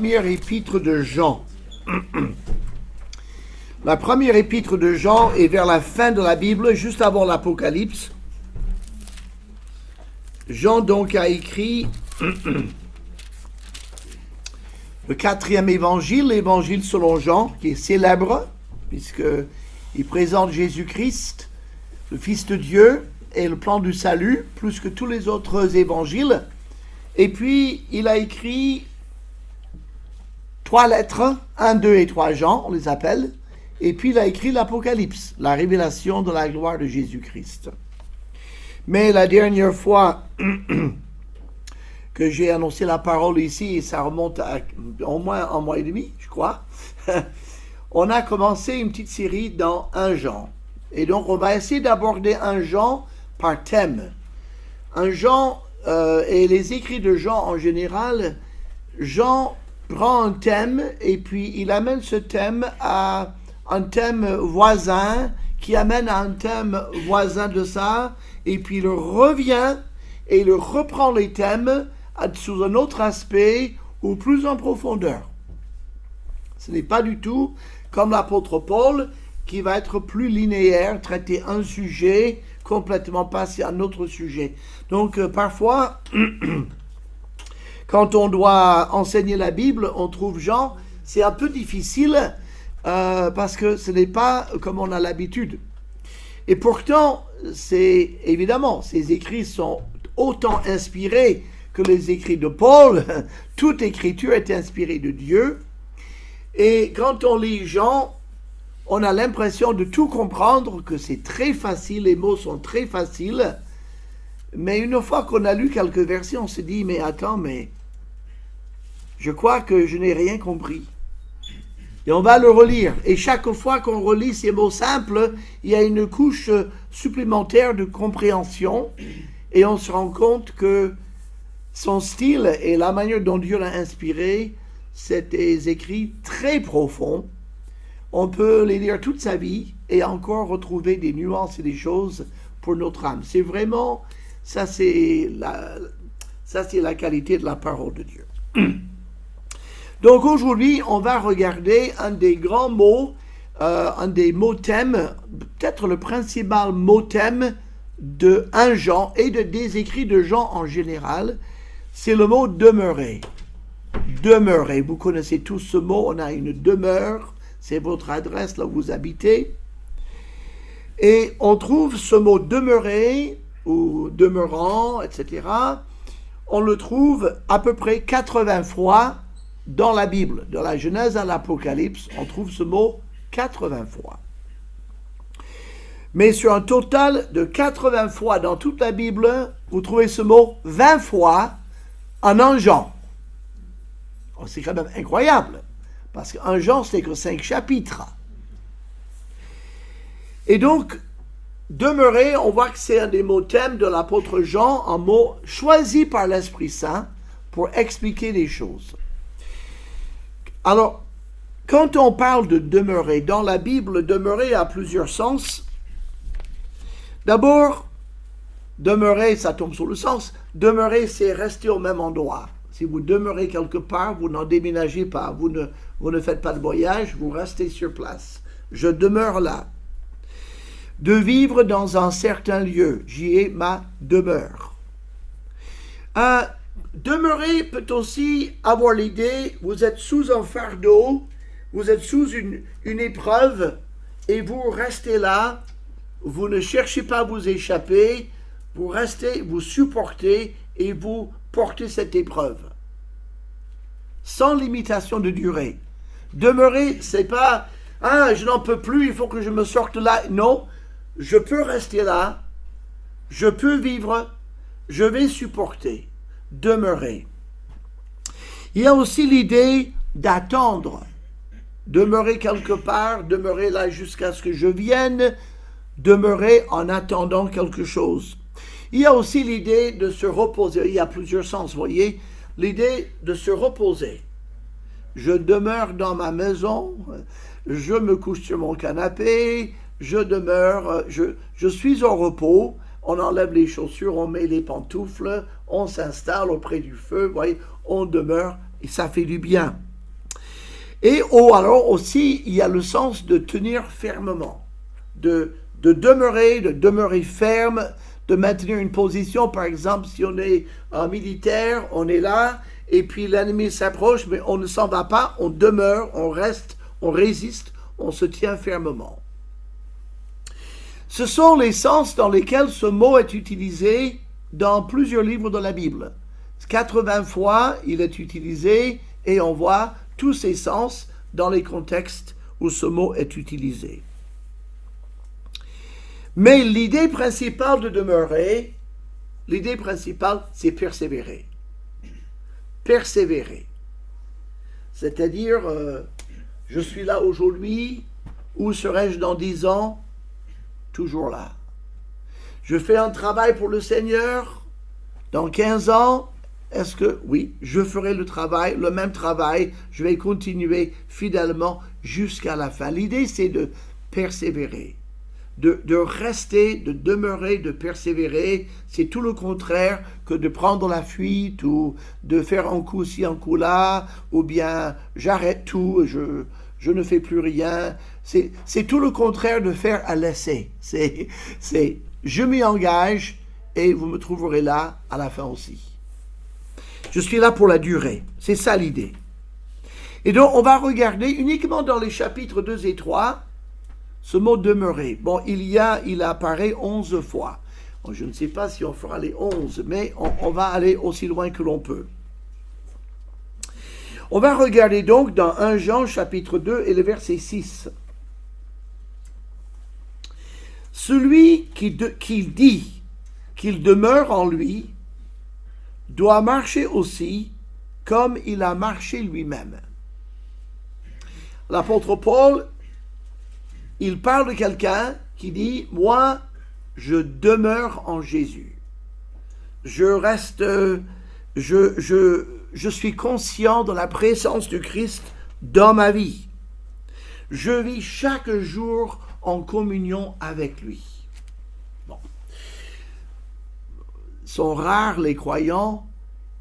Première épître de Jean. La première épître de Jean est vers la fin de la Bible, juste avant l'Apocalypse. Jean donc a écrit le quatrième évangile, l'évangile selon Jean, qui est célèbre, puisqu'il présente Jésus-Christ, le Fils de Dieu, et le plan du salut, plus que tous les autres évangiles. Et puis, il a écrit 3 lettres, 1, 2 et 3 Jean, on les appelle. Et puis, il a écrit l'Apocalypse, la révélation de la gloire de Jésus-Christ. Mais la dernière fois que j'ai annoncé la parole ici, et ça remonte à au moins un mois et demi, je crois, on a commencé une petite série dans 1 Jean. Et donc, on va essayer d'aborder 1 Jean par thème. 1 Jean et les écrits de Jean en général, Jean prend un thème et puis il amène ce thème à un thème voisin qui amène à un thème voisin de ça, et puis il revient et il reprend les thèmes sous un autre aspect ou plus en profondeur. Ce n'est pas du tout comme l'apôtre Paul qui va être plus linéaire, traiter un sujet, complètement passer à un autre sujet. Donc parfois, quand on doit enseigner la Bible, on trouve Jean, c'est un peu difficile parce que ce n'est pas comme on a l'habitude. Et pourtant, évidemment, ces écrits sont autant inspirés que les écrits de Paul. Toute écriture est inspirée de Dieu. Et quand on lit Jean, on a l'impression de tout comprendre, que c'est très facile, les mots sont très faciles. Mais une fois qu'on a lu quelques versets, on se dit, mais attends, mais je crois que je n'ai rien compris. Et on va le relire. Et chaque fois qu'on relit ces mots simples, il y a une couche supplémentaire de compréhension. Et on se rend compte que son style et la manière dont Dieu l'a inspiré, c'est des écrits très profonds. On peut les lire toute sa vie et encore retrouver des nuances et des choses pour notre âme. C'est vraiment, ça c'est la qualité de la parole de Dieu. Donc aujourd'hui, on va regarder un des grands mots, un des mots thèmes, peut-être le principal mot thème de 1 Jean et des écrits de Jean en général, c'est le mot demeurer. Demeurer, vous connaissez tous ce mot, on a une demeure, c'est votre adresse là où vous habitez. Et on trouve ce mot demeurer ou demeurant, etc. On le trouve à peu près 80 fois dans la Bible. De la Genèse à l'Apocalypse, on trouve ce mot 80 fois. Mais sur un total de 80 fois dans toute la Bible, vous trouvez ce mot 20 fois en 1 Jean. Oh, c'est quand même incroyable, parce qu'un Jean, c'est que 5 chapitres. Et donc, demeurer, on voit que c'est un des mots thèmes de l'apôtre Jean, un mot choisi par l'Esprit Saint pour expliquer les choses. Alors, quand on parle de demeurer, dans la Bible, demeurer a plusieurs sens. D'abord, demeurer, ça tombe sur le sens. Demeurer, c'est rester au même endroit. Si vous demeurez quelque part, vous n'en déménagez pas, vous ne faites pas de voyage, vous restez sur place. Je demeure là. De vivre dans un certain lieu, j'y ai ma demeure. Demeurer peut aussi avoir l'idée, vous êtes sous un fardeau, vous êtes sous une épreuve, et vous restez là, vous ne cherchez pas à vous échapper, vous restez, vous supportez, et vous portez cette épreuve. Sans limitation de durée. Demeurer, c'est pas, je n'en peux plus, il faut que je me sorte là. Non, je peux rester là, je peux vivre, je vais supporter. Demeurer. Il y a aussi l'idée d'attendre. Demeurer quelque part, demeurer là jusqu'à ce que je vienne, demeurer en attendant quelque chose. Il y a aussi l'idée de se reposer. Il y a plusieurs sens, vous voyez. L'idée de se reposer. Je demeure dans ma maison, je me couche sur mon canapé, je demeure, je suis au repos, on enlève les chaussures, on met les pantoufles, on s'installe auprès du feu, vous voyez, on demeure et ça fait du bien. Et alors aussi, il y a le sens de tenir fermement, de demeurer ferme, de maintenir une position. Par exemple, si on est un militaire, on est là, et puis l'ennemi s'approche, mais on ne s'en va pas, on demeure, on reste, on résiste, on se tient fermement. Ce sont les sens dans lesquels ce mot est utilisé dans plusieurs livres de la Bible. 80 fois, il est utilisé et on voit tous ces sens dans les contextes où ce mot est utilisé. Mais l'idée principale de demeurer, c'est persévérer. Persévérer. C'est-à-dire, je suis là aujourd'hui, où serai-je dans 10 ans? Toujours là. Je fais un travail pour le Seigneur, dans 15 ans, est-ce que, oui, je ferai le même travail, je vais continuer fidèlement jusqu'à la fin. L'idée, c'est de persévérer, de rester, de demeurer, de persévérer. C'est tout le contraire que de prendre la fuite ou de faire un coup ci, un coup là, ou bien j'arrête tout, je ne fais plus rien. C'est tout le contraire de faire à l'essai. C'est je m'y engage et vous me trouverez là à la fin aussi. Je suis là pour la durée. C'est ça l'idée. Et donc, on va regarder uniquement dans les chapitres 2 et 3 ce mot demeurer. Bon, il apparaît 11 fois. Bon, je ne sais pas si on fera les 11, mais on va aller aussi loin que l'on peut. On va regarder donc dans 1 Jean chapitre 2 et le verset 6. Celui qui dit qu'il demeure en lui doit marcher aussi comme il a marché lui-même. L'apôtre Paul, il parle de quelqu'un qui dit « Moi, je demeure en Jésus. Je reste, je suis conscient de la présence du Christ dans ma vie. Je vis chaque jour en communion avec lui. » Bon. Sont rares les croyants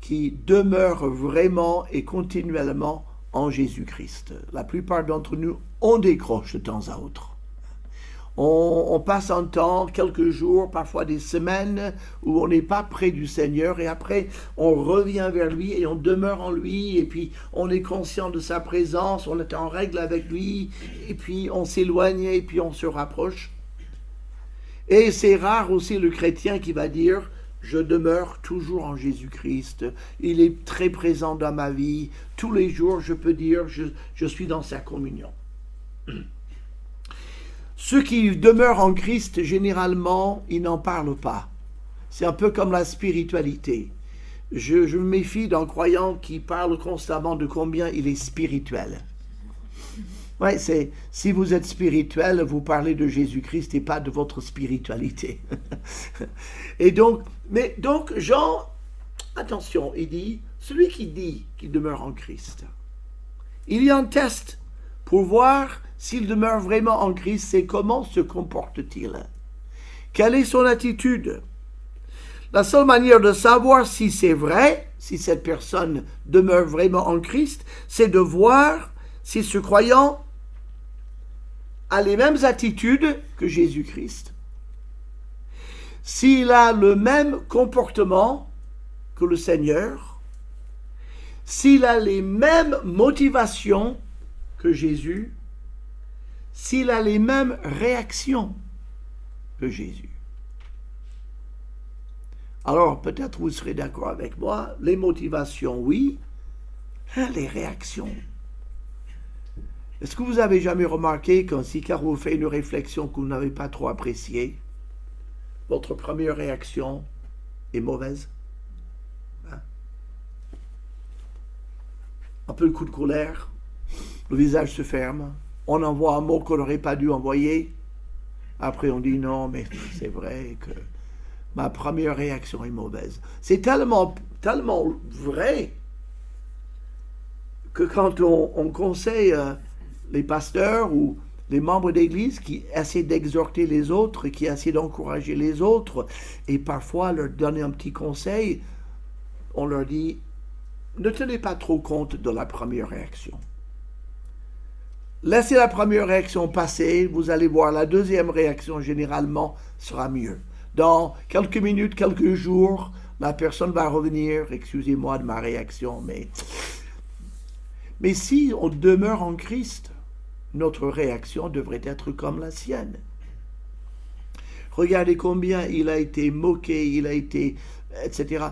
qui demeurent vraiment et continuellement en Jésus-Christ. La plupart d'entre nous, on décroche de temps à autre. On passe un temps, quelques jours, parfois des semaines, où on n'est pas près du Seigneur, et après on revient vers lui et on demeure en lui, et puis on est conscient de sa présence, on est en règle avec lui, et puis on s'éloigne, et puis on se rapproche. Et c'est rare aussi le chrétien qui va dire « Je demeure toujours en Jésus-Christ, il est très présent dans ma vie, tous les jours je peux dire je suis dans sa communion. » Ceux qui demeurent en Christ, généralement, ils n'en parlent pas. C'est un peu comme la spiritualité. Je me méfie d'un croyant qui parle constamment de combien il est spirituel. Ouais, si vous êtes spirituel, vous parlez de Jésus-Christ et pas de votre spiritualité. Et donc Jean, attention, il dit, celui qui dit qu'il demeure en Christ, il y a un test pour voir s'il demeure vraiment en Christ, c'est comment se comporte-t-il? Quelle est son attitude? La seule manière de savoir si c'est vrai, si cette personne demeure vraiment en Christ, c'est de voir si ce croyant a les mêmes attitudes que Jésus-Christ, s'il a le même comportement que le Seigneur, s'il a les mêmes motivations que Jésus, s'il a les mêmes réactions que Jésus. Alors, peut-être vous serez d'accord avec moi, les motivations, oui, les réactions. Est-ce que vous avez jamais remarqué quand car vous fait une réflexion que vous n'avez pas trop appréciée, votre première réaction est mauvaise? Un peu le coup de colère, le visage se ferme, on envoie un mot qu'on n'aurait pas dû envoyer. Après, on dit non, mais c'est vrai que ma première réaction est mauvaise. C'est tellement vrai que quand on conseille les pasteurs ou les membres d'église qui essaient d'exhorter les autres, qui essaient d'encourager les autres, et parfois leur donner un petit conseil, on leur dit ne tenez pas trop compte de la première réaction. laissez la première réaction passer, vous allez voir la deuxième réaction généralement sera mieux. Dans quelques minutes, quelques jours, la personne va revenir, excusez-moi de ma réaction, mais si on demeure en Christ, notre réaction devrait être comme la sienne. Regardez combien il a été moqué, il a été, etc.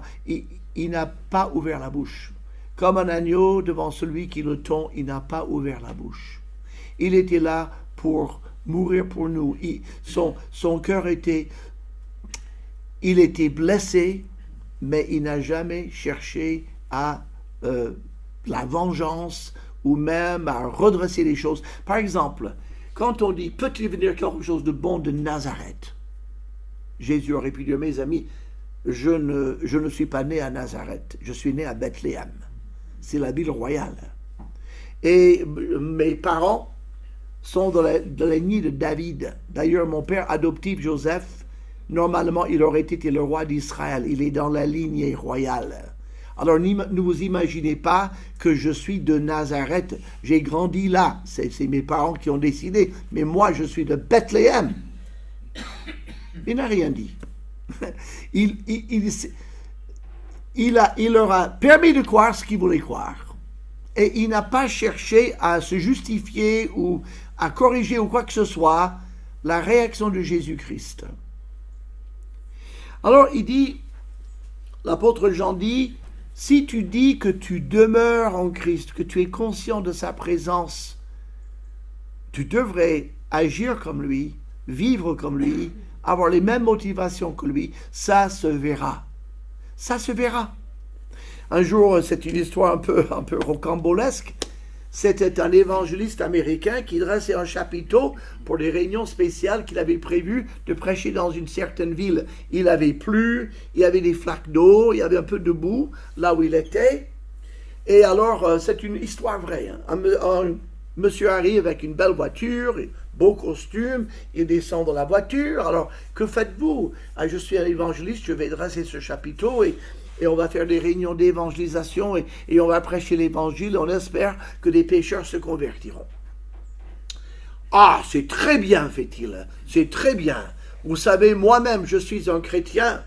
Il n'a pas ouvert la bouche. Comme un agneau devant celui qui le tond, il n'a pas ouvert la bouche. Il était là pour mourir pour nous. Son cœur était... Il était blessé, mais il n'a jamais cherché à la vengeance ou même à redresser les choses. Par exemple, quand on dit « peut-il venir quelque chose de bon de Nazareth ?» Jésus aurait pu dire « mes amis, je ne suis pas né à Nazareth, je suis né à Bethléem. C'est la ville royale. Et mes parents sont de la lignée de David. D'ailleurs, mon père adoptif Joseph, normalement, il aurait été le roi d'Israël. Il est dans la lignée royale. Alors, ne vous imaginez pas que je suis de Nazareth. J'ai grandi là. C'est mes parents qui ont décidé. Mais moi, je suis de Bethléem. Il n'a rien dit. Il leur a permis de croire ce qu'ils voulaient croire. Et il n'a pas cherché à se justifier ou à corriger ou quoi que ce soit la réaction de Jésus-Christ. Alors il dit, l'apôtre Jean dit, si tu dis que tu demeures en Christ, que tu es conscient de sa présence, tu devrais agir comme lui, vivre comme lui, avoir les mêmes motivations que lui, ça se verra. Ça se verra. Un jour, c'est une histoire un peu rocambolesque. C'était un évangéliste américain qui dressait un chapiteau pour des réunions spéciales qu'il avait prévu de prêcher dans une certaine ville. Il avait plu, il y avait des flaques d'eau, il y avait un peu de boue là où il était. Et alors, c'est une histoire vraie. Un monsieur arrive avec une belle voiture, beau costume, il descend de la voiture. Alors, que faites-vous? Je suis un évangéliste, je vais dresser ce chapiteau et on va faire des réunions d'évangélisation et on va prêcher l'évangile. On espère que des pécheurs se convertiront. Ah, c'est très bien, fait-il. C'est très bien. Vous savez, moi-même, je suis un chrétien.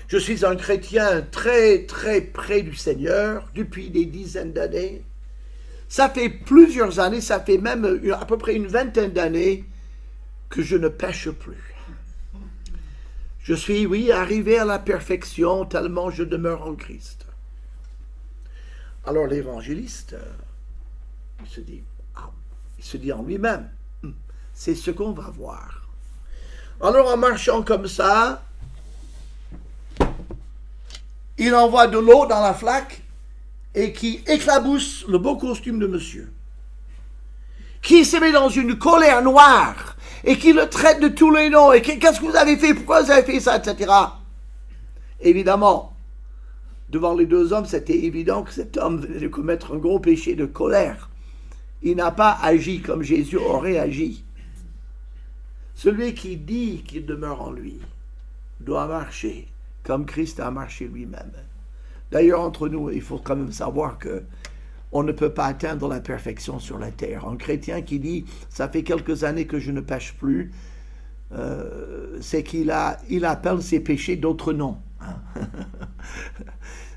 Je suis un chrétien très, très près du Seigneur depuis des dizaines d'années. Ça fait plusieurs années, ça fait même à peu près une vingtaine d'années que je ne pêche plus. Je suis, oui, arrivé à la perfection tellement je demeure en Christ. Alors l'évangéliste, il se dit en lui-même, c'est ce qu'on va voir. Alors en marchant comme ça, il envoie de l'eau dans la flaque et qui éclabousse le beau costume de monsieur, qui se met dans une colère noire et qui le traite de tous les noms, et qu'est-ce que vous avez fait, pourquoi vous avez fait ça, etc. Évidemment, devant les deux hommes, c'était évident que cet homme venait de commettre un gros péché de colère. Il n'a pas agi comme Jésus aurait agi. Celui qui dit qu'il demeure en lui doit marcher comme Christ a marché lui-même. D'ailleurs, entre nous, il faut quand même savoir que on ne peut pas atteindre la perfection sur la terre. Un chrétien qui dit « ça fait quelques années que je ne pêche plus », c'est qu'il appelle ses péchés d'autres noms.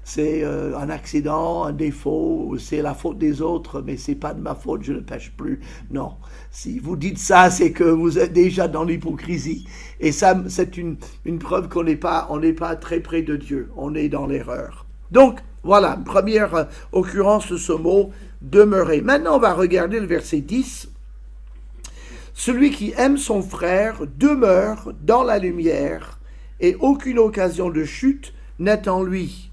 C'est un accident, un défaut, c'est la faute des autres, mais c'est pas de ma faute, je ne pêche plus. Non, si vous dites ça, c'est que vous êtes déjà dans l'hypocrisie. Et ça, c'est une preuve qu'on n'est pas très près de Dieu, on est dans l'erreur. Donc, voilà, première occurrence de ce mot, demeurer. Maintenant, on va regarder le verset 10. Celui qui aime son frère demeure dans la lumière et aucune occasion de chute n'est en lui.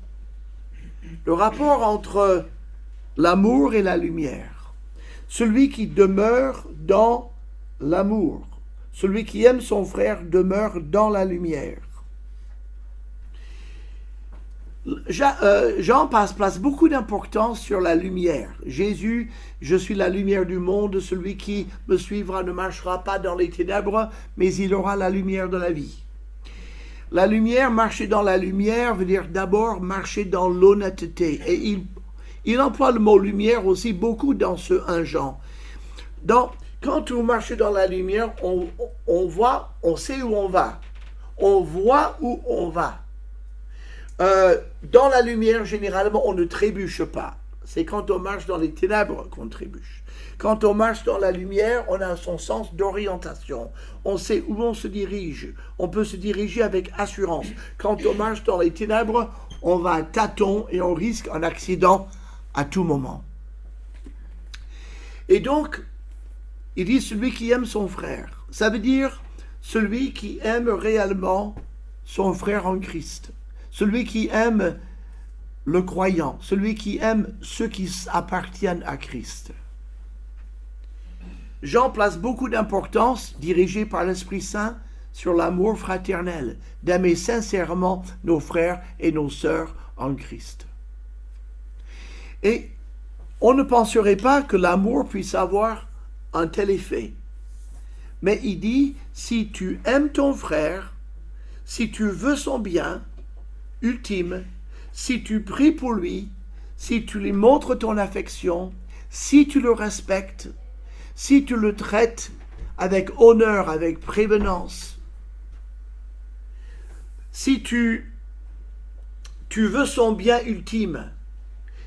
Le rapport entre l'amour et la lumière. Celui qui demeure dans l'amour. Celui qui aime son frère demeure dans la lumière. Jean place beaucoup d'importance sur la lumière. Jésus, je suis la lumière du monde, celui qui me suivra ne marchera pas dans les ténèbres, mais il aura la lumière de la vie. La lumière, marcher dans la lumière, veut dire d'abord marcher dans l'honnêteté. Et il emploie le mot lumière aussi beaucoup dans ce 1 Jean. Donc, quand on marche dans la lumière, on voit, on sait où on va. On voit où on va. Dans la lumière, généralement, on ne trébuche pas. C'est quand on marche dans les ténèbres qu'on trébuche. Quand on marche dans la lumière, on a son sens d'orientation. On sait où on se dirige. On peut se diriger avec assurance. Quand on marche dans les ténèbres, on va à tâtons et on risque un accident à tout moment. Et donc, il dit celui qui aime son frère. Ça veut dire celui qui aime réellement son frère en Christ. Celui qui aime le croyant. Celui qui aime ceux qui appartiennent à Christ. Jean place beaucoup d'importance, dirigé par l'Esprit Saint, sur l'amour fraternel, d'aimer sincèrement nos frères et nos sœurs en Christ. Et on ne penserait pas que l'amour puisse avoir un tel effet. Mais il dit, si tu aimes ton frère, si tu veux son bien ultime, si tu pries pour lui, si tu lui montres ton affection, si tu le respectes, si tu le traites avec honneur, avec prévenance, si tu veux son bien ultime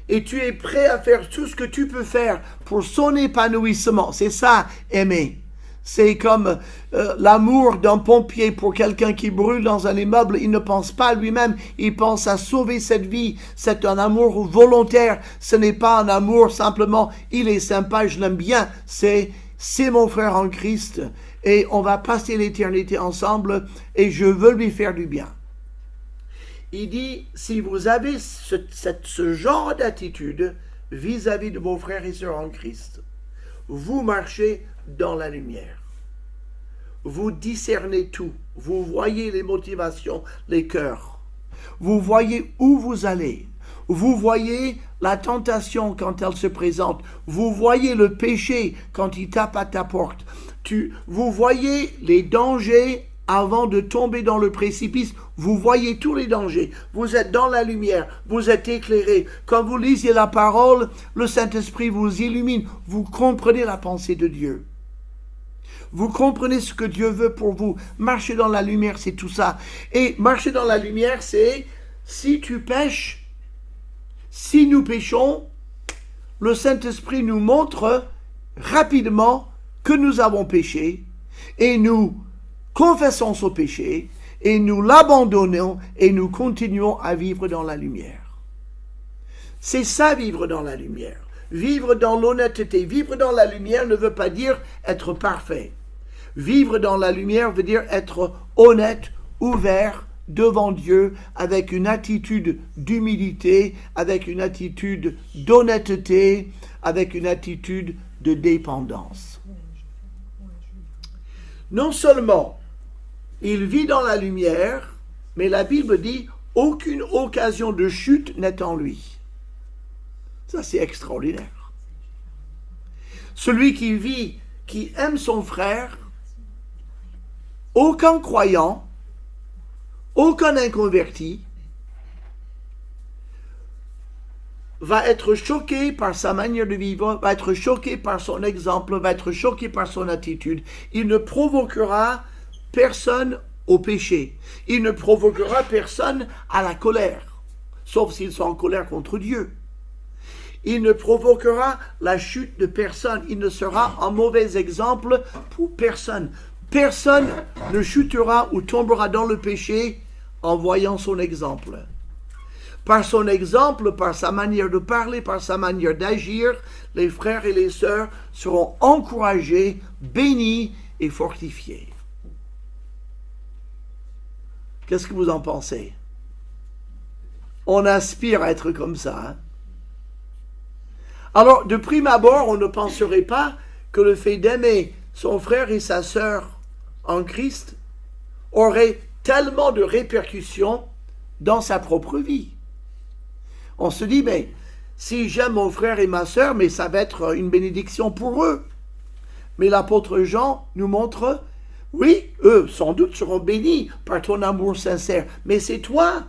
et tu es prêt à faire tout ce que tu peux faire pour son épanouissement, c'est ça, aimer. C'est comme l'amour d'un pompier pour quelqu'un qui brûle dans un immeuble. Il ne pense pas à lui-même, il pense à sauver cette vie. C'est un amour volontaire. Ce n'est pas un amour simplement, il est sympa, je l'aime bien. C'est mon frère en Christ et on va passer l'éternité ensemble et je veux lui faire du bien. Il dit, si vous avez ce genre d'attitude vis-à-vis de vos frères et sœurs en Christ, vous marchez dans la lumière. Vous discernez tout. Vous voyez les motivations, les cœurs. Vous voyez où vous allez. Vous voyez la tentation quand elle se présente. Vous voyez le péché quand il tape à ta porte. Vous voyez les dangers avant de tomber dans le précipice. Vous voyez tous les dangers. Vous êtes dans la lumière. Vous êtes éclairé. Quand vous lisez la parole, le Saint-Esprit vous illumine. Vous comprenez la pensée de Dieu. Vous comprenez ce que Dieu veut pour vous. Marcher dans la lumière, c'est tout ça. Et marcher dans la lumière, c'est si tu pêches, si nous péchons, le Saint-Esprit nous montre rapidement que nous avons péché et nous confessons ce péché et nous l'abandonnons et nous continuons à vivre dans la lumière. C'est ça, vivre dans la lumière. Vivre dans l'honnêteté. Vivre dans la lumière ne veut pas dire être parfait. Vivre dans la lumière veut dire être honnête, ouvert devant Dieu, avec une attitude d'humilité, avec une attitude d'honnêteté, avec une attitude de dépendance. Non seulement il vit dans la lumière, mais la Bible dit aucune occasion de chute n'est en lui. Ça, c'est extraordinaire. Celui qui vit, qui aime son frère, aucun croyant, aucun inconverti va être choqué par sa manière de vivre, va être choqué par son exemple, va être choqué par son attitude. Il ne provoquera personne au péché. Il ne provoquera personne à la colère, sauf s'ils sont en colère contre Dieu. Il ne provoquera la chute de personne. Il ne sera un mauvais exemple pour personne. Personne ne chutera ou tombera dans le péché en voyant son exemple. Par son exemple, par sa manière de parler, par sa manière d'agir, les frères et les sœurs seront encouragés, bénis et fortifiés. Qu'est-ce que vous en pensez? On aspire à être comme ça, hein? Alors, de prime abord, on ne penserait pas que le fait d'aimer son frère et sa sœur en Christ aurait tellement de répercussions dans sa propre vie. On se dit, mais si j'aime mon frère et ma sœur, mais ça va être une bénédiction pour eux. Mais l'apôtre Jean nous montre, oui, eux sans doute seront bénis par ton amour sincère, mais c'est toi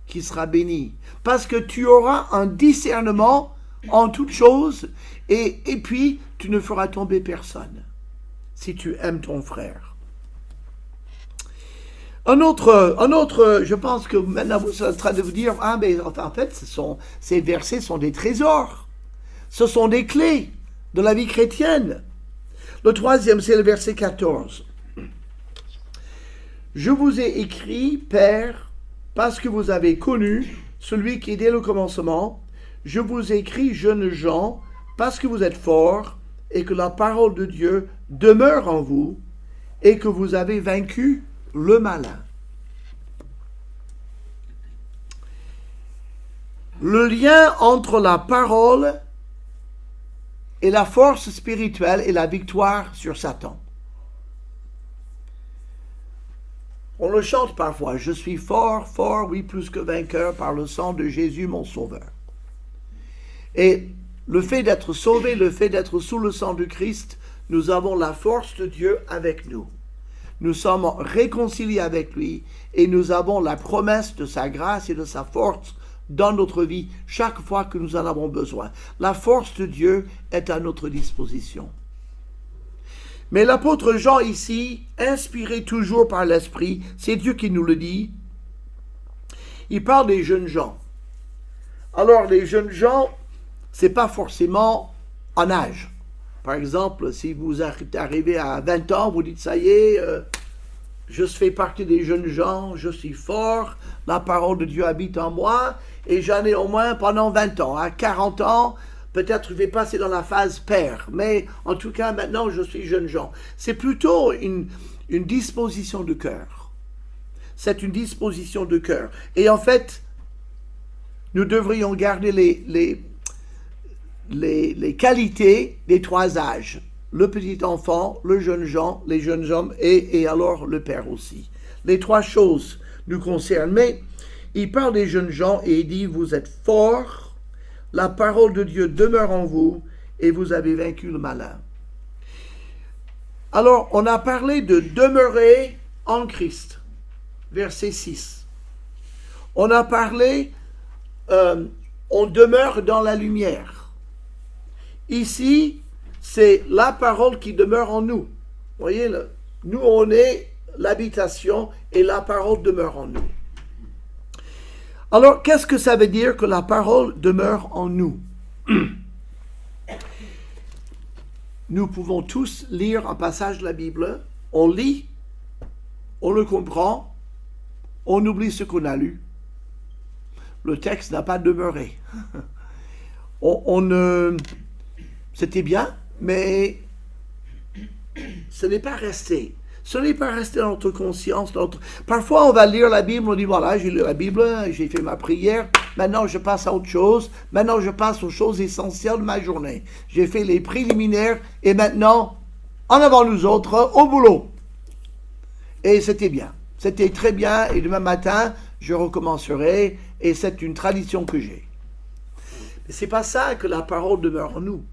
qui seras béni, parce que tu auras un discernement en toutes choses, et puis tu ne feras tomber personne, si tu aimes ton frère. Un autre, je pense que maintenant vous êtes en train de vous dire, ah mais en fait, ces versets sont des trésors, ce sont des clés de la vie chrétienne. Le troisième, c'est le verset 14. Je vous ai écrit, Père, parce que vous avez connu celui qui est dès le commencement. Je vous ai écrit, jeunes gens, parce que vous êtes forts et que la parole de Dieu demeure en vous et que vous avez vaincu le malin. Le lien entre la parole et la force spirituelle et la victoire sur Satan. On le chante parfois, je suis fort, fort, oui, plus que vainqueur par le sang de Jésus, mon sauveur. Et le fait d'être sauvé, le fait d'être sous le sang de Christ, nous avons la force de Dieu avec nous. Nous sommes réconciliés avec lui et nous avons la promesse de sa grâce et de sa force dans notre vie chaque fois que nous en avons besoin. La force de Dieu est à notre disposition. Mais l'apôtre Jean ici, inspiré toujours par l'Esprit, c'est Dieu qui nous le dit, il parle des jeunes gens. Alors les jeunes gens, c'est pas forcément en âge. Par exemple, si vous arrivez à 20 ans, vous dites ça y est, je fais partie des jeunes gens, je suis fort, la parole de Dieu habite en moi, et j'en ai au moins pendant 20 ans. À 40 ans, peut-être je vais passer dans la phase père, mais en tout cas, maintenant, je suis jeune gens. C'est plutôt une disposition de cœur. C'est une disposition de cœur. Et en fait, nous devrions garder les qualités des trois âges. Le petit enfant, le jeune gens, les jeunes hommes et alors le père aussi. Les trois choses nous concernent. Mais il parle des jeunes gens et il dit, vous êtes forts, la parole de Dieu demeure en vous et vous avez vaincu le malin. Alors, on a parlé de demeurer en Christ, verset 6. On a parlé, on demeure dans la lumière. Ici, c'est la parole qui demeure en nous. Vous voyez, nous, on est l'habitation et la parole demeure en nous. Alors, qu'est-ce que ça veut dire que la parole demeure en nous? Nous pouvons tous lire un passage de la Bible, on lit, on le comprend, on oublie ce qu'on a lu. Le texte n'a pas demeuré. C'était bien, mais ce n'est pas resté. Ce n'est pas resté dans notre conscience. Parfois, on va lire la Bible, on dit, voilà, j'ai lu la Bible, j'ai fait ma prière, maintenant je passe à autre chose, maintenant je passe aux choses essentielles de ma journée. J'ai fait les préliminaires, et maintenant, en avant nous autres, au boulot. Et c'était bien. C'était très bien, et demain matin, je recommencerai, et c'est une tradition que j'ai. Mais c'est pas ça que la parole demeure en nous.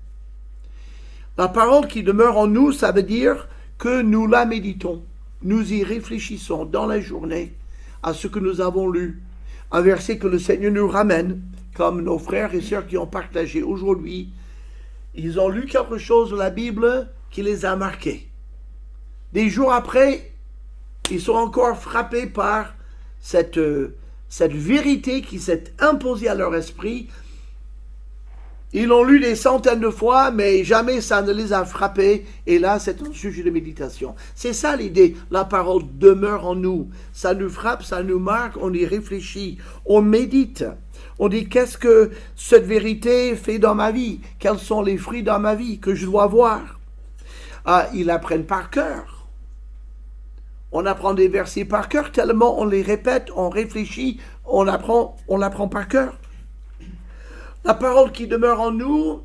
La parole qui demeure en nous, ça veut dire que nous la méditons, nous y réfléchissons dans la journée à ce que nous avons lu, un verset que le Seigneur nous ramène, comme nos frères et sœurs qui ont partagé aujourd'hui. Ils ont lu quelque chose de la Bible qui les a marqués. Des jours après, ils sont encore frappés par cette vérité qui s'est imposée à leur esprit. Ils l'ont lu des centaines de fois, mais jamais ça ne les a frappés. Et là, c'est un sujet de méditation. C'est ça l'idée. La parole demeure en nous. Ça nous frappe, ça nous marque, on y réfléchit, on médite. On dit, qu'est-ce que cette vérité fait dans ma vie? Quels sont les fruits dans ma vie que je dois voir? Ils apprennent par cœur. On apprend des versets par cœur, tellement on les répète, on réfléchit, on apprend par cœur. La parole qui demeure en nous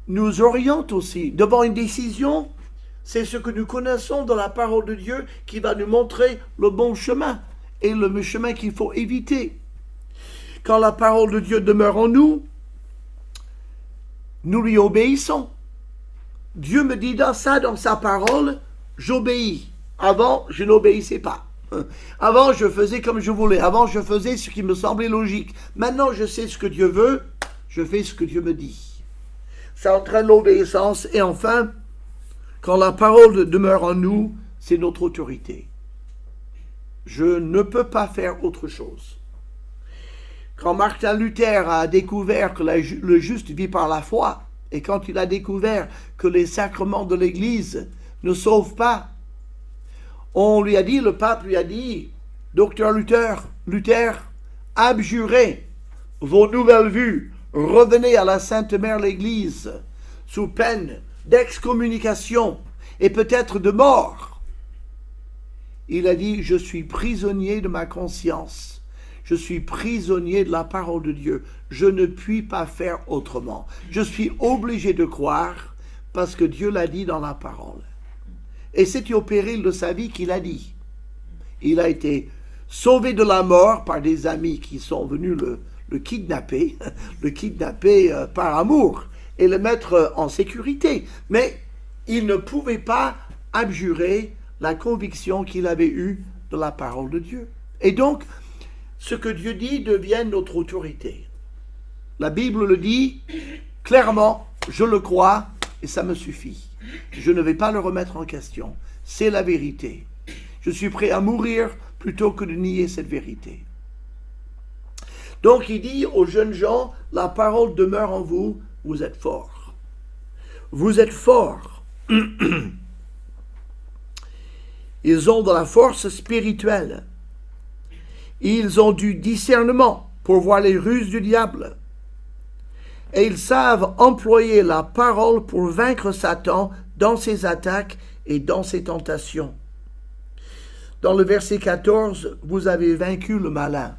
nous oriente aussi. Devant une décision, c'est ce que nous connaissons dans la parole de Dieu qui va nous montrer le bon chemin et le chemin qu'il faut éviter. Quand la parole de Dieu demeure en nous, nous lui obéissons. Dieu me dit dans sa parole, j'obéis. Avant, je n'obéissais pas. Avant, je faisais comme je voulais. Avant, je faisais ce qui me semblait logique. Maintenant, je sais ce que Dieu veut. je fais ce que Dieu me dit. Ça entraîne l'obéissance. Et enfin, quand la parole demeure en nous, c'est notre autorité. Je ne peux pas faire autre chose. Quand Martin Luther a découvert que le juste vit par la foi, et quand il a découvert que les sacrements de l'Église ne sauvent pas, le pape lui a dit, Docteur Luther, abjurez vos nouvelles vues, revenez à la Sainte Mère l'Église, sous peine d'excommunication et peut-être de mort. Il a dit, je suis prisonnier de ma conscience, je suis prisonnier de la parole de Dieu, je ne puis pas faire autrement. Je suis obligé de croire parce que Dieu l'a dit dans la parole. Et c'est au péril de sa vie qu'il a dit. Il a été sauvé de la mort par des amis qui sont venus le kidnapper, par amour et le mettre en sécurité. Mais il ne pouvait pas abjurer la conviction qu'il avait eue de la parole de Dieu. Et donc, ce que Dieu dit devient notre autorité. La Bible le dit clairement, je le crois et ça me suffit. Je ne vais pas le remettre en question. C'est la vérité. Je suis prêt à mourir plutôt que de nier cette vérité. Donc il dit aux jeunes gens, la parole demeure en vous, vous êtes forts. Vous êtes forts. Ils ont de la force spirituelle. Ils ont du discernement pour voir les ruses du diable. Et ils savent employer la parole pour vaincre Satan dans ses attaques et dans ses tentations. Dans le verset 14, vous avez vaincu le malin.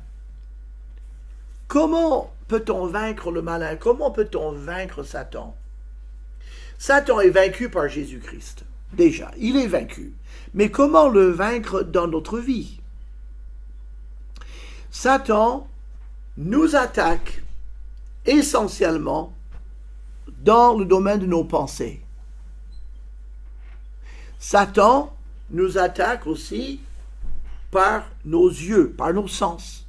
Comment peut-on vaincre le malin? Comment peut-on vaincre Satan? Satan est vaincu par Jésus-Christ. Déjà, il est vaincu. Mais comment le vaincre dans notre vie? Satan nous attaque essentiellement dans le domaine de nos pensées. Satan nous attaque aussi par nos yeux, par nos sens.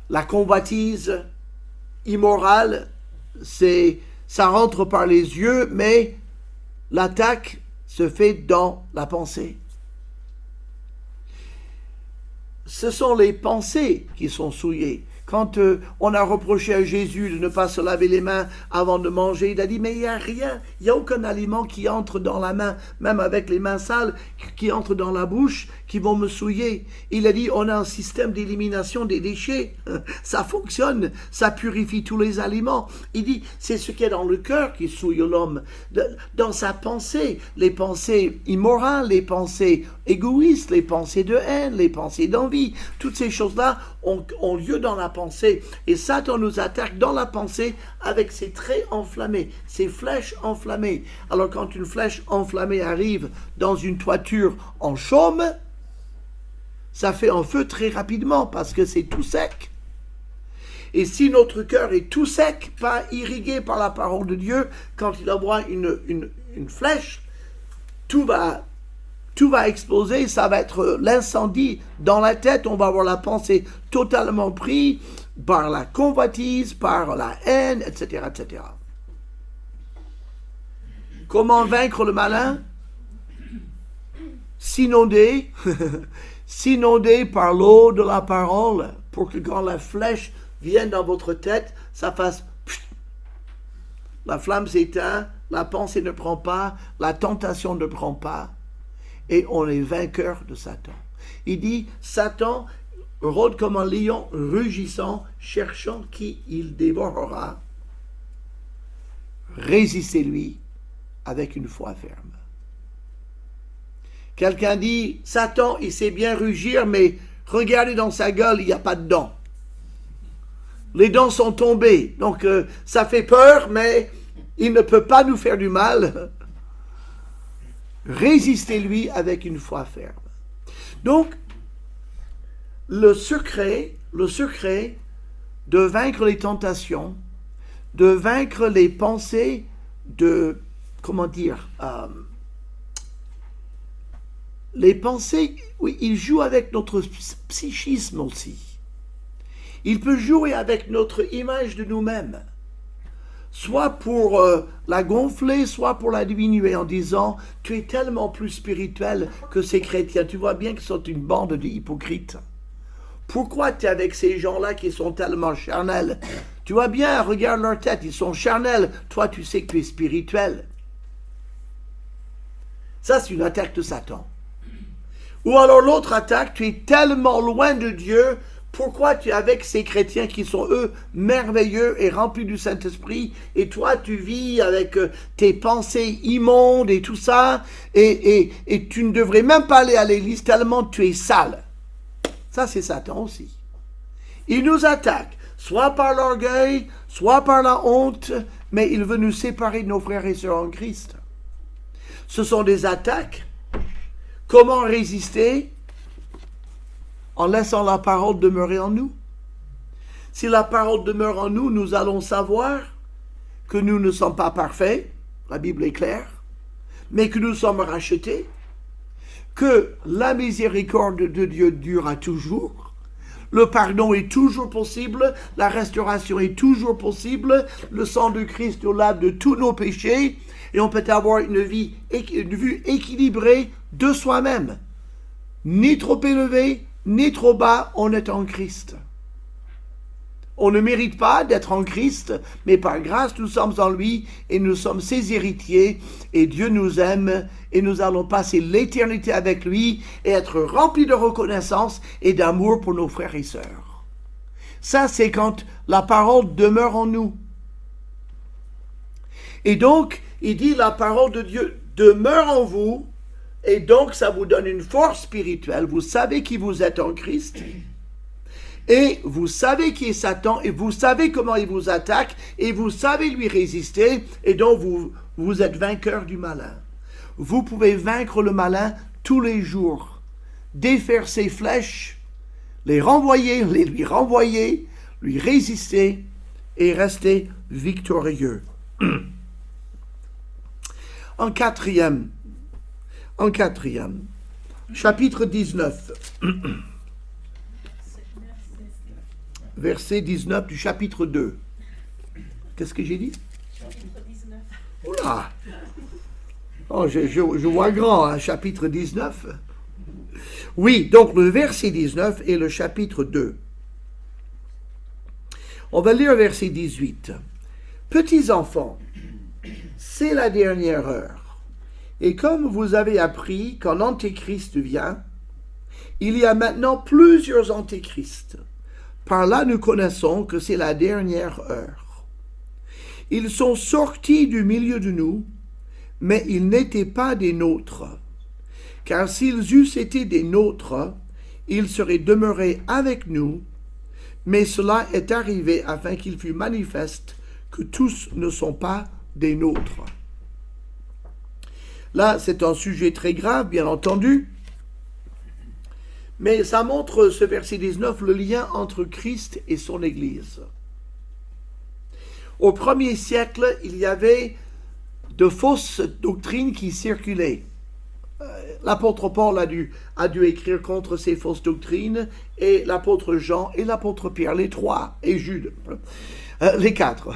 La convoitise immorale, ça rentre par les yeux, mais l'attaque se fait dans la pensée. Ce sont les pensées qui sont souillées. Quand on a reproché à Jésus de ne pas se laver les mains avant de manger, il a dit, mais il n'y a rien, il n'y a aucun aliment qui entre dans la main, même avec les mains sales, qui entre dans la bouche, qui vont me souiller. Il a dit, on a un système d'élimination des déchets, ça fonctionne, ça purifie tous les aliments. Il dit, c'est ce qu'il y a dans le cœur qui souille l'homme, dans sa pensée, les pensées immorales, les pensées égoïstes, les pensées de haine, les pensées d'envie, toutes ces choses-là ont lieu dans la pensée. Et Satan nous attaque dans la pensée avec ses traits enflammés, ses flèches enflammées. Alors quand une flèche enflammée arrive dans une toiture en chaume, ça fait un feu très rapidement parce que c'est tout sec. Et si notre cœur est tout sec, pas irrigué par la parole de Dieu, quand il envoie une flèche, tout va exploser, ça va être l'incendie dans la tête, on va avoir la pensée totalement prise par la convoitise, par la haine, etc., etc. Comment vaincre le malin? S'inonder par l'eau de la parole, pour que quand la flèche vienne dans votre tête, ça fasse pfft. La flamme s'éteint, la pensée ne prend pas, la tentation ne prend pas, et on est vainqueur de Satan. Il dit, Satan rôde comme un lion rugissant, cherchant qui il dévorera. Résistez-lui avec une foi ferme. Quelqu'un dit, Satan, il sait bien rugir, mais regardez dans sa gueule, il n'y a pas de dents. Les dents sont tombées, donc ça fait peur, mais il ne peut pas nous faire du mal. Résistez-lui avec une foi ferme. Donc, le secret de vaincre les tentations, de vaincre les pensées les pensées, oui, il joue avec notre psychisme aussi. Il peut jouer avec notre image de nous-mêmes, soit pour la gonfler, soit pour la diminuer en disant « Tu es tellement plus spirituel que ces chrétiens. Tu vois bien qu'ils sont une bande d'hypocrites. Pourquoi tu es avec ces gens-là qui sont tellement charnels? Tu vois bien, regarde leur tête, ils sont charnels. Toi, tu sais que tu es spirituel. » Ça, c'est une attaque de Satan. Ou alors l'autre attaque, tu es tellement loin de Dieu. Pourquoi tu es avec ces chrétiens qui sont, eux, merveilleux et remplis du Saint-Esprit, et toi, tu vis avec tes pensées immondes et tout ça, et tu ne devrais même pas aller à l'église tellement tu es sale. Ça, c'est Satan aussi. Il nous attaque, soit par l'orgueil, soit par la honte, mais il veut nous séparer de nos frères et sœurs en Christ. Ce sont des attaques. Comment résister? En laissant la parole demeurer en nous. Si la parole demeure en nous, nous allons savoir que nous ne sommes pas parfaits, la Bible est claire, mais que nous sommes rachetés, que la miséricorde de Dieu durera toujours, le pardon est toujours possible, la restauration est toujours possible, le sang de Christ nous lave de tous nos péchés, et on peut avoir une vue équilibrée de soi-même, ni trop élevée, ni trop bas, on est en Christ. On ne mérite pas d'être en Christ, mais par grâce nous sommes en lui et nous sommes ses héritiers et Dieu nous aime et nous allons passer l'éternité avec lui et être remplis de reconnaissance et d'amour pour nos frères et sœurs. Ça, c'est quand la parole demeure en nous. Et donc, il dit la parole de Dieu demeure en vous. Et donc, ça vous donne une force spirituelle. Vous savez qui vous êtes en Christ. Et vous savez qui est Satan. Et vous savez comment il vous attaque. Et vous savez lui résister. Et donc, vous êtes vainqueur du malin. Vous pouvez vaincre le malin tous les jours. Défaire ses flèches. Les renvoyer, les lui renvoyer. Lui résister. Et rester victorieux. En quatrième, chapitre 19, verset 19 du chapitre 2. Qu'est-ce que j'ai dit? Chapitre 19. Oula! Oh, je vois grand, hein, chapitre 19. Oui, donc le verset 19 et le chapitre 2. On va lire verset 18. Petits enfants, c'est la dernière heure. Et comme vous avez appris qu'un antéchrist vient, il y a maintenant plusieurs antéchrists. Par là, nous connaissons que c'est la dernière heure. Ils sont sortis du milieu de nous, mais ils n'étaient pas des nôtres. Car s'ils eussent été des nôtres, ils seraient demeurés avec nous, mais cela est arrivé afin qu'il fût manifeste que tous ne sont pas des nôtres. Là, c'est un sujet très grave, bien entendu, mais ça montre, ce verset 19, le lien entre Christ et son Église. Au 1er siècle, il y avait de fausses doctrines qui circulaient. L'apôtre Paul a dû écrire contre ces fausses doctrines, et l'apôtre Jean et l'apôtre Pierre, les trois, et Jude, les quatre.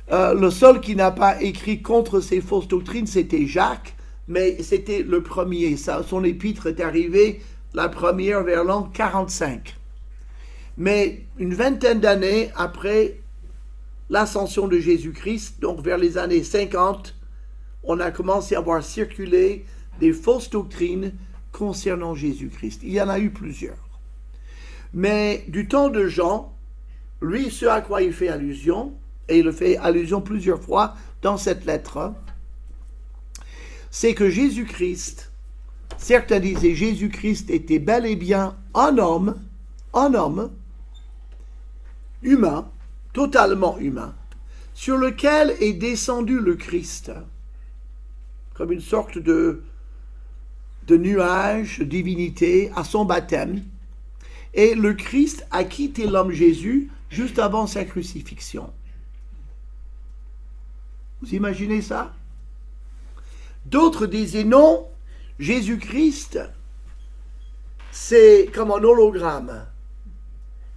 Le seul qui n'a pas écrit contre ces fausses doctrines, c'était Jacques, mais c'était le premier. Son épître est arrivée, la première, vers l'an 45. Mais une vingtaine d'années après l'ascension de Jésus-Christ, donc vers les années 50, on a commencé à voir circuler des fausses doctrines concernant Jésus-Christ. Il y en a eu plusieurs. Mais du temps de Jean, lui, ce à quoi il fait allusion, et il fait allusion plusieurs fois dans cette lettre, c'est que Jésus-Christ, certains disaient Jésus-Christ était bel et bien un homme, humain, totalement humain, sur lequel est descendu le Christ, comme une sorte de nuage, de divinité, à son baptême. Et le Christ a quitté l'homme Jésus juste avant sa crucifixion. Vous imaginez ça? D'autres disaient non, Jésus-Christ, c'est comme un hologramme.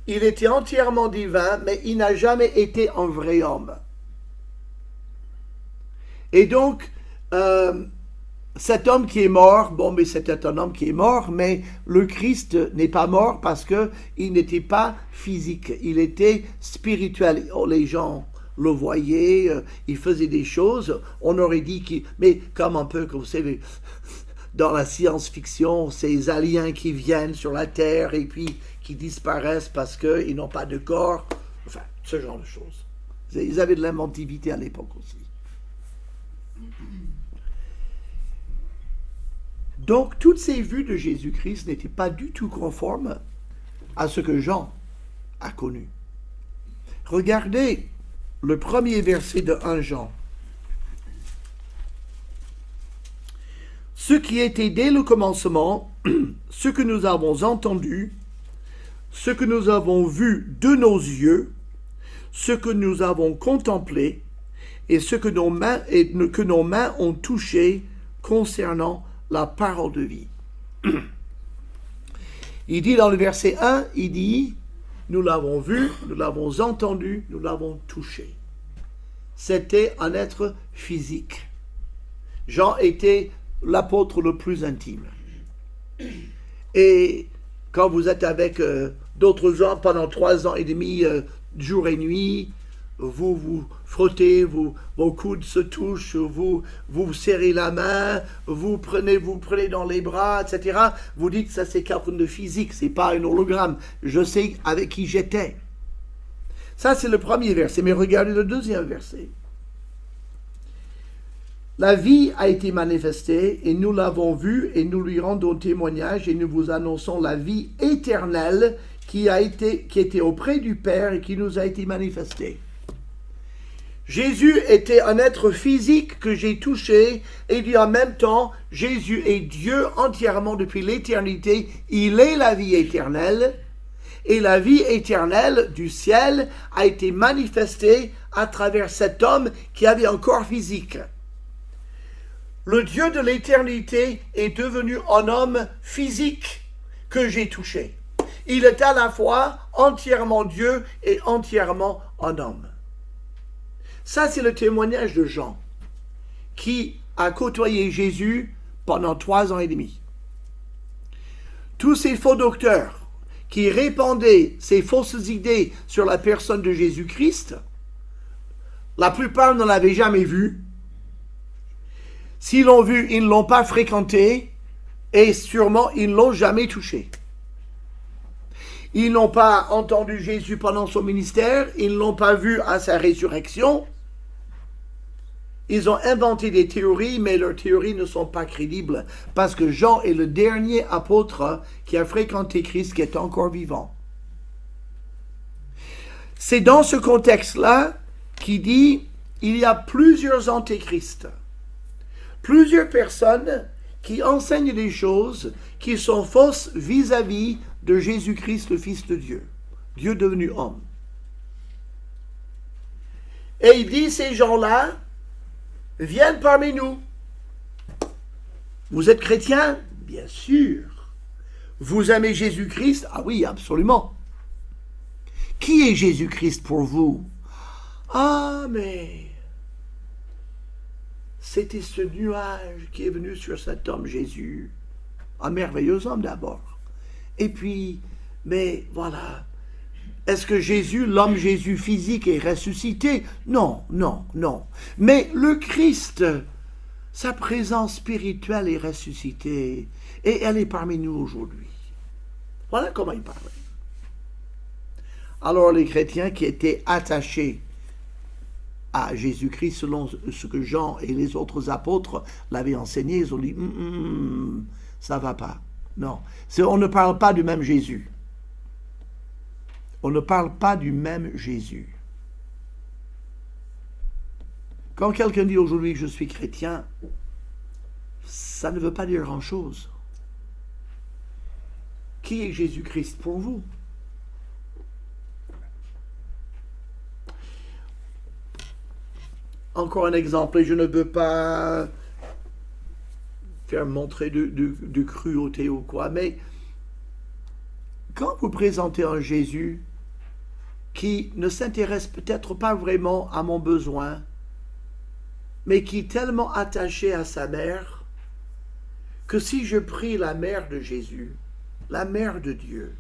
Il était entièrement divin, mais il n'a jamais été un vrai homme. Et donc, cet homme qui est mort, bon, mais c'était un homme qui est mort, mais le Christ n'est pas mort parce qu'il n'était pas physique, il était spirituel. Oh, les gens le voyaient, il faisait des choses, on aurait dit qu'il... Mais comme un peu, comme vous savez, dans la science-fiction, ces aliens qui viennent sur la Terre et puis qui disparaissent parce qu'ils n'ont pas de corps, enfin, ce genre de choses. Ils avaient de l'inventivité à l'époque aussi. Donc, toutes ces vues de Jésus-Christ n'étaient pas du tout conformes à ce que Jean a connu. Regardez le premier verset de 1 Jean. Ce qui était dès le commencement, ce que nous avons entendu, ce que nous avons vu de nos yeux, ce que nous avons contemplé, et ce que nos mains ont touché concernant la parole de vie. Il dit dans le verset 1, il dit, nous l'avons vu, nous l'avons entendu, nous l'avons touché. C'était un être physique. Jean était l'apôtre le plus intime. Et quand vous êtes avec d'autres gens pendant 3 ans et demi, jour et nuit, vous vous frottez, vos coudes se touchent, vous serrez la main, vous prenez dans les bras, etc. Vous dites ça c'est quelqu'un de physique, c'est pas un hologramme. Je sais avec qui j'étais. Ça c'est le premier verset, mais regardez le deuxième verset. La vie a été manifestée et nous l'avons vue et nous lui rendons témoignage et nous vous annonçons la vie éternelle qui était auprès du Père et qui nous a été manifestée. Jésus était un être physique que j'ai touché et dit en même temps, Jésus est Dieu entièrement depuis l'éternité, il est la vie éternelle et la vie éternelle du ciel a été manifestée à travers cet homme qui avait un corps physique. Le Dieu de l'éternité est devenu un homme physique que j'ai touché. Il est à la fois entièrement Dieu et entièrement un homme. Ça, c'est le témoignage de Jean, qui a côtoyé Jésus pendant 3 ans et demi. Tous ces faux docteurs qui répandaient ces fausses idées sur la personne de Jésus-Christ, la plupart ne l'avaient jamais vu. S'ils l'ont vu, ils ne l'ont pas fréquenté et sûrement ils ne l'ont jamais touché. Ils n'ont pas entendu Jésus pendant son ministère, ils ne l'ont pas vu à sa résurrection. Ils ont inventé des théories, mais leurs théories ne sont pas crédibles, parce que Jean est le dernier apôtre qui a fréquenté Christ, qui est encore vivant. C'est dans ce contexte-là qu'il dit, il y a plusieurs antéchrists, plusieurs personnes qui enseignent des choses qui sont fausses vis-à-vis de Jésus-Christ, le Fils de Dieu, Dieu devenu homme. Et il dit, ces gens-là viennent parmi nous. Vous êtes chrétiens? Bien sûr. Vous aimez Jésus-Christ? Ah oui, absolument. Qui est Jésus-Christ pour vous? Ah, mais c'était ce nuage qui est venu sur cet homme Jésus. Un merveilleux homme d'abord. Et puis, mais voilà, est-ce que Jésus, l'homme Jésus physique, est ressuscité? Non, non, non. Mais le Christ, sa présence spirituelle est ressuscitée et elle est parmi nous aujourd'hui. Voilà comment il parlait. Alors les chrétiens qui étaient attachés à Jésus-Christ selon ce que Jean et les autres apôtres l'avaient enseigné, ils ont dit ça va pas. Non, on ne parle pas du même Jésus. On ne parle pas du même Jésus. Quand quelqu'un dit aujourd'hui que je suis chrétien, ça ne veut pas dire grand-chose. Qui est Jésus-Christ pour vous? Encore un exemple, et je ne veux pas faire montrer de cruauté ou quoi, mais quand vous présentez un Jésus qui ne s'intéresse peut-être pas vraiment à mon besoin, mais qui est tellement attaché à sa mère, que si je prie la mère de Jésus, la mère de Dieu,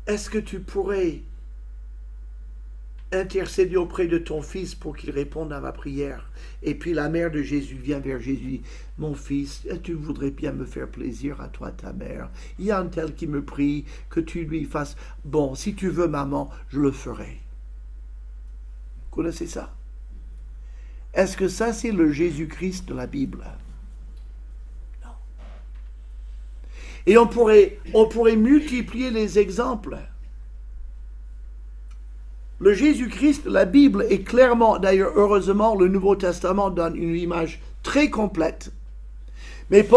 est-ce que tu pourrais intercéder auprès de ton fils pour qu'il réponde à ma prière? Et puis la mère de Jésus vient vers Jésus. Mon fils, tu voudrais bien me faire plaisir à toi, ta mère. Il y a un tel qui me prie que tu lui fasses. Bon, si tu veux, maman, je le ferai. Vous connaissez ça? Est-ce que ça, c'est le Jésus-Christ de la Bible? Non. Et on pourrait multiplier les exemples. Le Jésus-Christ de la Bible est clairement, d'ailleurs heureusement, le Nouveau Testament donne une image très complète. Mais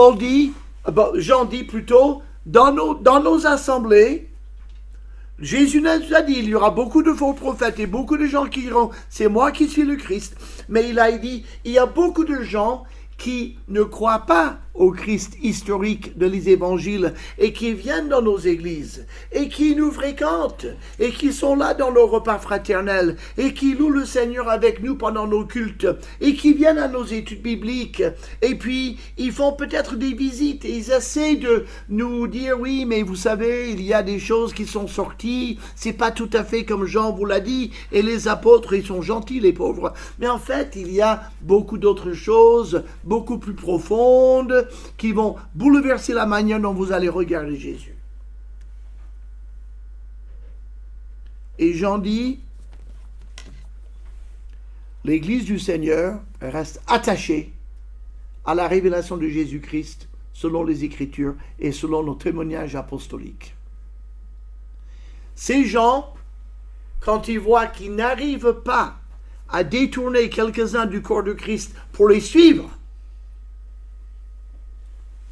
Jean dit plutôt, dans nos assemblées, Jésus nous a dit, il y aura beaucoup de faux prophètes et beaucoup de gens qui diront, c'est moi qui suis le Christ. Mais il a dit, il y a beaucoup de gens qui ne croient pas au Christ historique de les évangiles et qui viennent dans nos églises et qui nous fréquentent et qui sont là dans nos repas fraternels et qui louent le Seigneur avec nous pendant nos cultes et qui viennent à nos études bibliques et puis ils font peut-être des visites et ils essaient de nous dire oui mais vous savez il y a des choses qui sont sorties, c'est pas tout à fait comme Jean vous l'a dit et les apôtres ils sont gentils les pauvres, mais en fait il y a beaucoup d'autres choses beaucoup plus profondes qui vont bouleverser la manière dont vous allez regarder Jésus. Et Jean dit, l'Église du Seigneur reste attachée à la révélation de Jésus-Christ selon les Écritures et selon nos témoignages apostoliques. Ces gens, quand ils voient qu'ils n'arrivent pas à détourner quelques-uns du corps de Christ pour les suivre,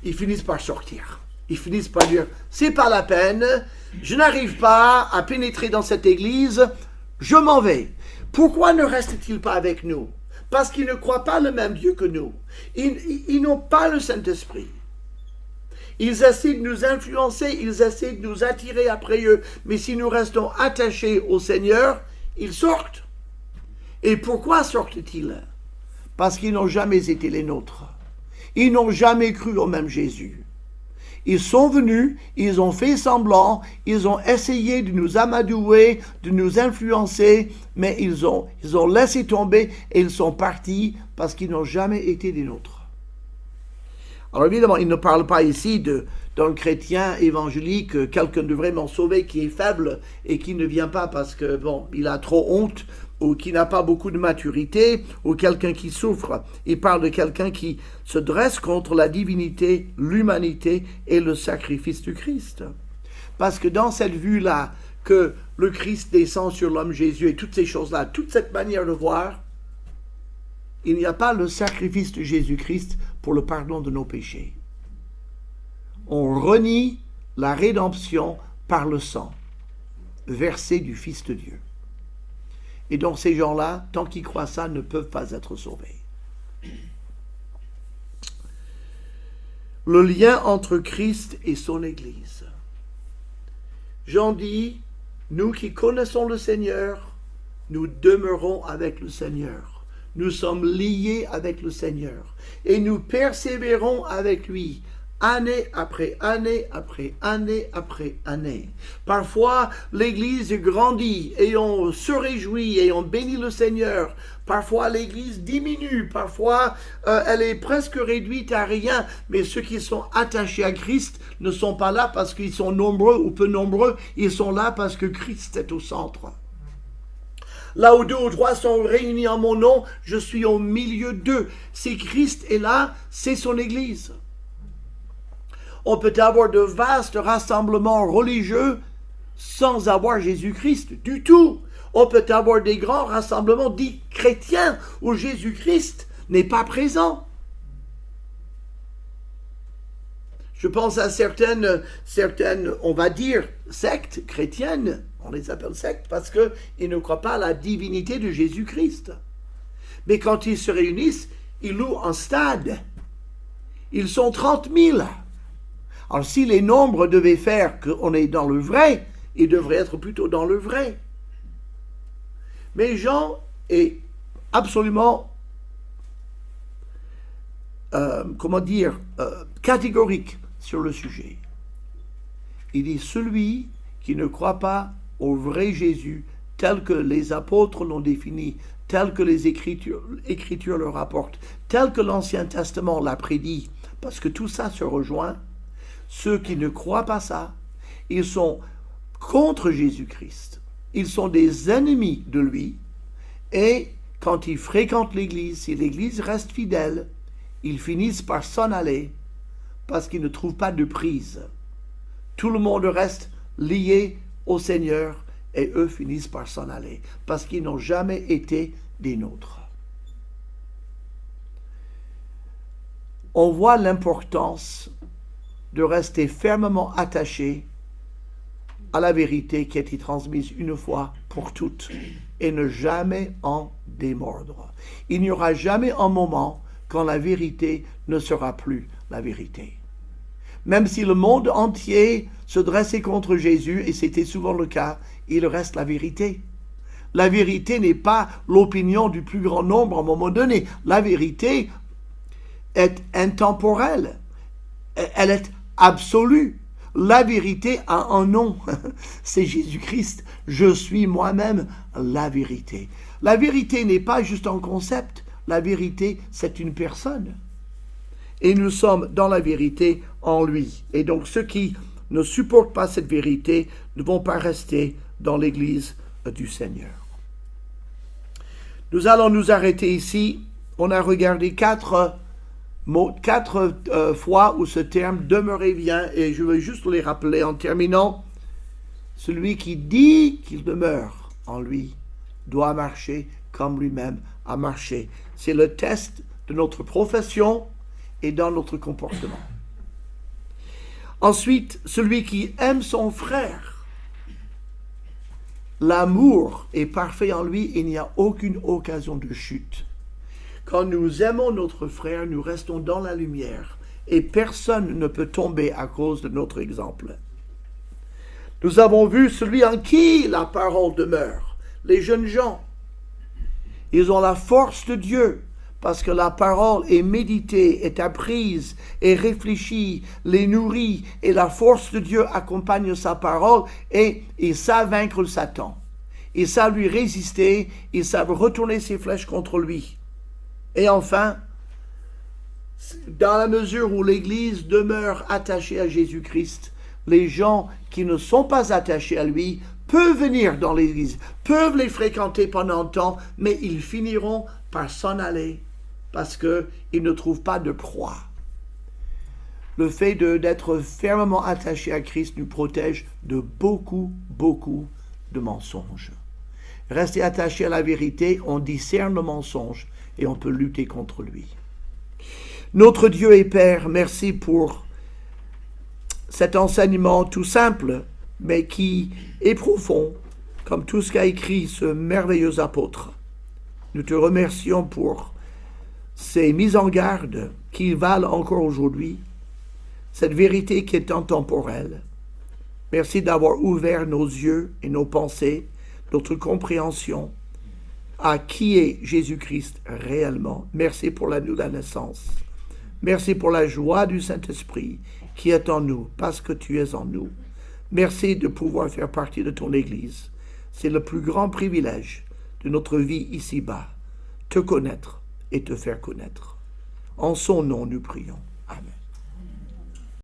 ils finissent par sortir. Ils finissent par dire, c'est pas la peine, je n'arrive pas à pénétrer dans cette église, je m'en vais. Pourquoi ne restent-ils pas avec nous? Parce qu'ils ne croient pas le même Dieu que nous. Ils n'ont pas le Saint-Esprit. Ils essaient de nous influencer, ils essaient de nous attirer après eux, mais si nous restons attachés au Seigneur, ils sortent. Et pourquoi sortent-ils? Parce qu'ils n'ont jamais été les nôtres. Ils n'ont jamais cru au même Jésus. Ils sont venus, ils ont fait semblant, ils ont essayé de nous amadouer, de nous influencer, mais ils ont laissé tomber et ils sont partis parce qu'ils n'ont jamais été des nôtres. Alors évidemment, il ne parle pas ici d'un chrétien évangélique, quelqu'un de vraiment sauvé qui est faible et qui ne vient pas parce que, bon, il a trop honte, ou qui n'a pas beaucoup de maturité, ou quelqu'un qui souffre. Il parle de quelqu'un qui se dresse contre la divinité, l'humanité et le sacrifice du Christ. Parce que dans cette vue-là, que le Christ descend sur l'homme Jésus et toutes ces choses-là, toute cette manière de voir, il n'y a pas le sacrifice de Jésus-Christ pour le pardon de nos péchés. On renie la rédemption par le sang versé du Fils de Dieu. Et donc ces gens-là, tant qu'ils croient ça, ne peuvent pas être sauvés. Le lien entre Christ et son Église. Jean dit, nous qui connaissons le Seigneur, nous demeurons avec le Seigneur. Nous sommes liés avec le Seigneur. Et nous persévérons avec lui. Année après année, après année, après année. Parfois, l'Église grandit et on se réjouit et on bénit le Seigneur. Parfois, l'Église diminue. Parfois, elle est presque réduite à rien. Mais ceux qui sont attachés à Christ ne sont pas là parce qu'ils sont nombreux ou peu nombreux. Ils sont là parce que Christ est au centre. Là où 2 ou 3 sont réunis en mon nom, je suis au milieu d'eux. Si Christ est là, c'est son Église. On peut avoir de vastes rassemblements religieux sans avoir Jésus-Christ du tout. On peut avoir des grands rassemblements dits chrétiens où Jésus-Christ n'est pas présent. Je pense à certaines, on va dire, sectes chrétiennes. On les appelle sectes parce qu'ils ne croient pas à la divinité de Jésus-Christ. Mais quand ils se réunissent, ils louent un stade. Ils sont 30 000. Alors si les nombres devaient faire qu'on est dans le vrai, ils devraient être plutôt dans le vrai. Mais Jean est absolument, catégorique sur le sujet. Il dit, celui qui ne croit pas au vrai Jésus, tel que les apôtres l'ont défini, tel que les Écritures le rapportent, tel que l'Ancien Testament l'a prédit, parce que tout ça se rejoint, ceux qui ne croient pas ça, ils sont contre Jésus-Christ. Ils sont des ennemis de lui. Et quand ils fréquentent l'Église, si l'Église reste fidèle, ils finissent par s'en aller parce qu'ils ne trouvent pas de prise. Tout le monde reste lié au Seigneur et eux finissent par s'en aller parce qu'ils n'ont jamais été des nôtres. On voit l'importance de rester fermement attaché à la vérité qui a été transmise une fois pour toutes et ne jamais en démordre. Il n'y aura jamais un moment quand la vérité ne sera plus la vérité. Même si le monde entier se dressait contre Jésus, et c'était souvent le cas, il reste la vérité. La vérité n'est pas l'opinion du plus grand nombre à un moment donné. La vérité est intemporelle. Elle est absolue. La vérité a un nom, c'est Jésus-Christ. Je suis moi-même la vérité. La vérité n'est pas juste un concept, la vérité c'est une personne. Et nous sommes dans la vérité en lui. Et donc ceux qui ne supportent pas cette vérité ne vont pas rester dans l'Église du Seigneur. Nous allons nous arrêter ici. On a regardé quatre fois où ce terme demeurer vient, et je veux juste les rappeler en terminant. Celui qui dit qu'il demeure en lui doit marcher comme lui-même a marché. C'est le test de notre profession et dans notre comportement. Ensuite, celui qui aime son frère, l'amour est parfait en lui, il n'y a aucune occasion de chute. Quand nous aimons notre frère, nous restons dans la lumière et personne ne peut tomber à cause de notre exemple. Nous avons vu celui en qui la parole demeure, les jeunes gens. Ils ont la force de Dieu parce que la parole est méditée, est apprise, est réfléchie, les nourrit et la force de Dieu accompagne sa parole et ils savent vaincre Satan. Ils savent lui résister, ils savent retourner ses flèches contre lui. Et enfin, dans la mesure où l'Église demeure attachée à Jésus-Christ, les gens qui ne sont pas attachés à lui peuvent venir dans l'Église, peuvent les fréquenter pendant un temps, mais ils finiront par s'en aller parce qu'ils ne trouvent pas de proie. Le fait d'être fermement attaché à Christ nous protège de beaucoup de mensonges. Rester attaché à la vérité, on discerne le mensonge et on peut lutter contre lui. Notre Dieu et Père, merci pour cet enseignement tout simple, mais qui est profond, comme tout ce qu'a écrit ce merveilleux apôtre. Nous te remercions pour ces mises en garde qui valent encore aujourd'hui, cette vérité qui est intemporelle. Merci d'avoir ouvert nos yeux et nos pensées, notre compréhension à qui est Jésus-Christ réellement. Merci pour la nouvelle naissance. Merci pour la joie du Saint-Esprit qui est en nous, parce que tu es en nous. Merci de pouvoir faire partie de ton Église. C'est le plus grand privilège de notre vie ici-bas, te connaître et te faire connaître. En son nom, nous prions. Amen.